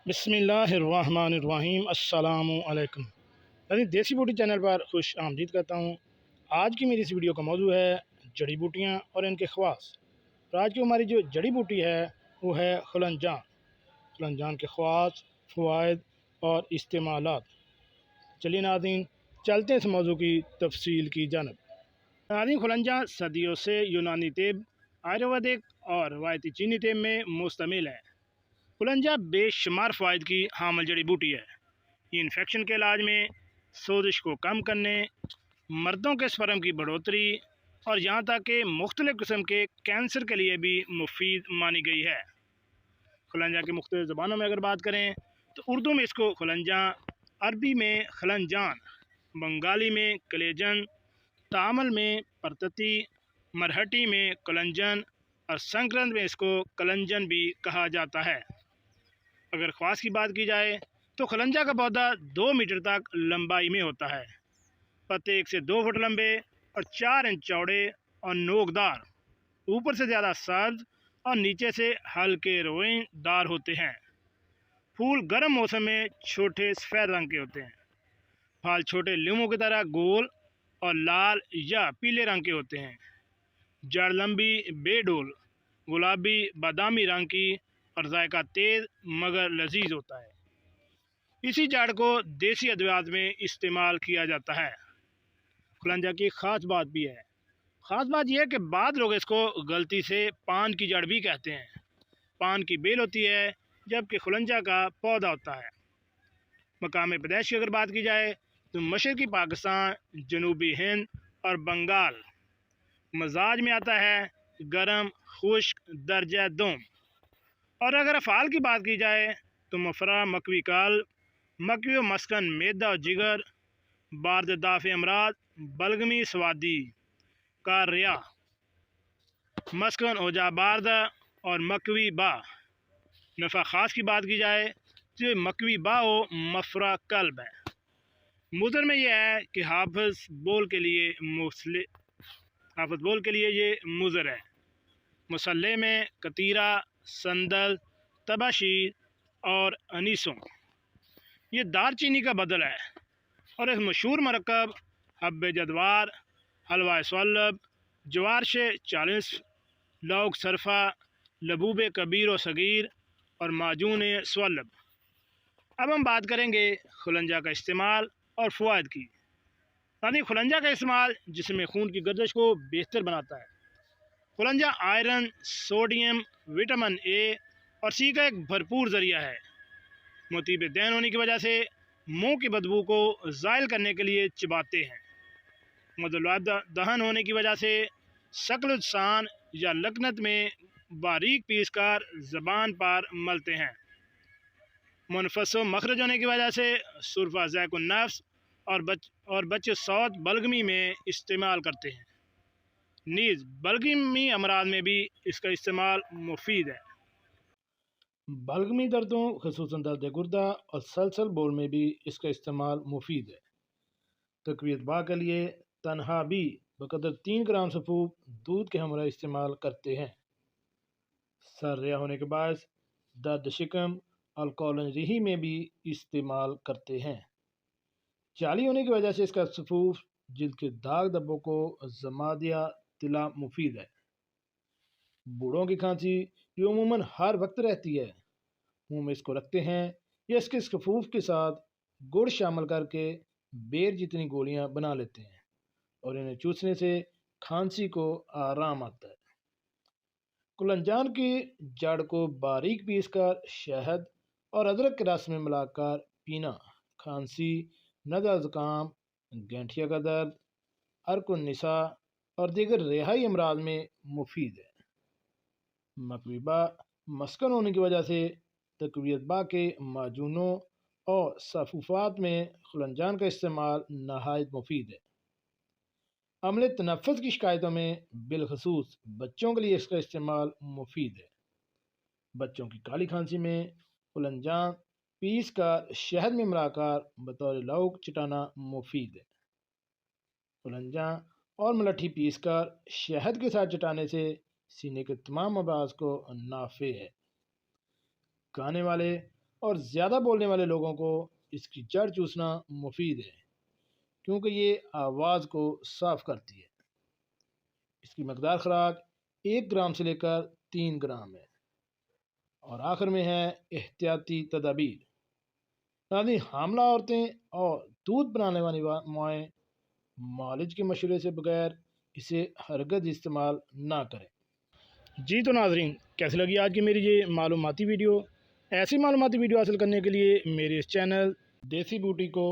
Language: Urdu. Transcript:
بسم اللہ الرحمن الرحیم۔ السلام علیکم۔ یعنی دیسی بوٹی چینل پر خوش آمدید کرتا ہوں۔ آج کی میری اس ویڈیو کا موضوع ہے جڑی بوٹیاں اور ان کے خواص۔ اور آج کی ہماری جو جڑی بوٹی ہے وہ ہے خلنجان۔ خلنجان کے خواص، فوائد اور استعمالات۔ چلیے ناظرین، چلتے ہیں اس موضوع کی تفصیل کی جانب۔ ناظرین، خلنجان صدیوں سے یونانی طب، آیورویدک اور روایتی چینی طب میں مشتمل ہے۔ خلنجہ بے شمار فوائد کی حامل جڑی بوٹی ہے۔ یہ انفیکشن کے علاج میں، سوزش کو کم کرنے، مردوں کے سپرم کی بڑھوتری اور یہاں تک کہ مختلف قسم کے کینسر کے لیے بھی مفید مانی گئی ہے۔ خلنجہ کی مختلف زبانوں میں اگر بات کریں تو اردو میں اس کو خلنجاں، عربی میں خلنجان، بنگالی میں کلیجن، تامل میں پرتتی، مرہٹی میں کلنجن اور سنکرت میں اس کو کلنجن بھی کہا جاتا ہے۔ اگر خواص کی بات کی جائے تو خلنجہ کا پودا 2 میٹر تک لمبائی میں ہوتا ہے۔ پتے 1 سے 2 فٹ لمبے اور 4 انچ چوڑے اور نوکدار، اوپر سے زیادہ سبز اور نیچے سے ہلکے روئیں دار ہوتے ہیں۔ پھول گرم موسم میں چھوٹے سفید رنگ کے ہوتے ہیں۔ پھال چھوٹے لیموں کی طرح گول اور لال یا پیلے رنگ کے ہوتے ہیں۔ جڑ لمبی، بے ڈول، گلابی بادامی رنگ کی اور ذائقہ تیز مگر لذیذ ہوتا ہے۔ اسی جڑ کو دیسی ادویات میں استعمال کیا جاتا ہے۔ خلنجہ کی خاص بات بھی ہے۔ خاص بات یہ ہے کہ بعض لوگ اس کو غلطی سے پان کی جڑ بھی کہتے ہیں۔ پان کی بیل ہوتی ہے جبکہ خلنجہ کا پودا ہوتا ہے۔ مقام پیدائش کی اگر بات کی جائے تو مشرقی پاکستان، جنوبی ہند اور بنگال۔ مزاج میں آتا ہے گرم، خشک، درجہ دوم۔ اور اگر افعال کی بات کی جائے تو مفرا، مکوی کال، مکوی و مسکن معدہ و جگر، بارد دافع امراض، بلغمی سوادی، کاریا، مسکن اوجا باردہ اور مکوی با۔ نفع خاص کی بات کی جائے تو یہ مکوی با و مفرا قلب ہے۔ مضر میں یہ ہے کہ حافظ بول کے لیے یہ مضر ہے۔ مسلح میں کتیرہ، سندل، تباشیر اور انیسوں۔ یہ دار چینی کا بدل ہے اور ایک مشہور مرکب حب جدوار، حلوہ سولب، جوارش 40، لوگ صرفہ، لبوب کبیر و صغیر اور معجون سولب۔ اب ہم بات کریں گے خلنجہ کا استعمال اور فوائد کی۔ یعنی خلنجہ کا استعمال جسم میں خون کی گردش کو بہتر بناتا ہے۔ خلنجہ آئرن، سوڈیم، وٹامن اے اور سی کا ایک بھرپور ذریعہ ہے۔ مطیب دہن ہونے کی وجہ سے منہ کی بدبو کو زائل کرنے کے لیے چباتے ہیں۔ مدلوعات دہن ہونے کی وجہ سے شکل اجسان یا لکنت میں باریک پیس کر زبان پر ملتے ہیں۔ منفس و مخرج ہونے کی وجہ سے سرفہ ذائق النفس اور بچے صوت بلغمی میں استعمال کرتے ہیں۔ نیز بلغمی امراض میں بھی اس کا استعمال مفید ہے۔ بلغمی دردوں خصوصاً درد گردہ اور سلسل بول میں بھی اس کا استعمال مفید ہے۔ تقویت باء کے لیے تنہا بھی بقدر 3 گرام سفوف دودھ کے ہمراہ استعمال کرتے ہیں۔ سر ریا ہونے کے باعث درد شکم الکولن ریحی میں بھی استعمال کرتے ہیں۔ چالی ہونے کی وجہ سے اس کا سفوف جلد کے داغ دھبوں کو زمادیہ طلا مفید ہے۔ بوڑھوں کی کھانسی یہ عموماً ہر وقت رہتی ہے، منہ میں اس کو رکھتے ہیں یا اس کے سفوف کے ساتھ گڑ شامل کر کے بیر جتنی گولیاں بنا لیتے ہیں اور انہیں چوسنے سے کھانسی کو آرام آتا ہے۔ خلنجان کی جڑ کو باریک پیس کر شہد اور ادرک کے رس میں ملا کر پینا کھانسی، نزلہ زکام، گینٹھیا کا درد، عرق النساء اور دیگر رہائی امراض میں مفید ہے۔ مکوی باء مسکن ہونے کی وجہ سے تقویت باء کے معجونوں اور سفوفات میں خلنجان کا استعمال نہایت مفید ہے۔ عمل تنفس کی شکایتوں میں بالخصوص بچوں کے لیے اس کا استعمال مفید ہے۔ بچوں کی کالی کھانسی میں خلنجان پیس کر شہد میں ملا کر بطور لوک چٹانا مفید ہے۔ خلنجان اور ملٹھی پیس کر شہد کے ساتھ چٹانے سے سینے کے تمام امراض کو نافع ہے۔ کھانے والے اور زیادہ بولنے والے لوگوں کو اس کی جڑ چوسنا مفید ہے، کیونکہ یہ آواز کو صاف کرتی ہے۔ اس کی مقدار خوراک 1 گرام سے لے کر 3 گرام ہے۔ اور آخر میں ہے احتیاطی تدابیر۔ ناظرین، حاملہ عورتیں اور دودھ بنانے والی مائیں معالج کے مشورے سے بغیر اسے ہرگز استعمال نہ کریں۔ جی تو ناظرین، کیسی لگی آج کی میری یہ معلوماتی ویڈیو؟ ایسی معلوماتی ویڈیو حاصل کرنے کے لیے میرے اس چینل دیسی بوٹی کو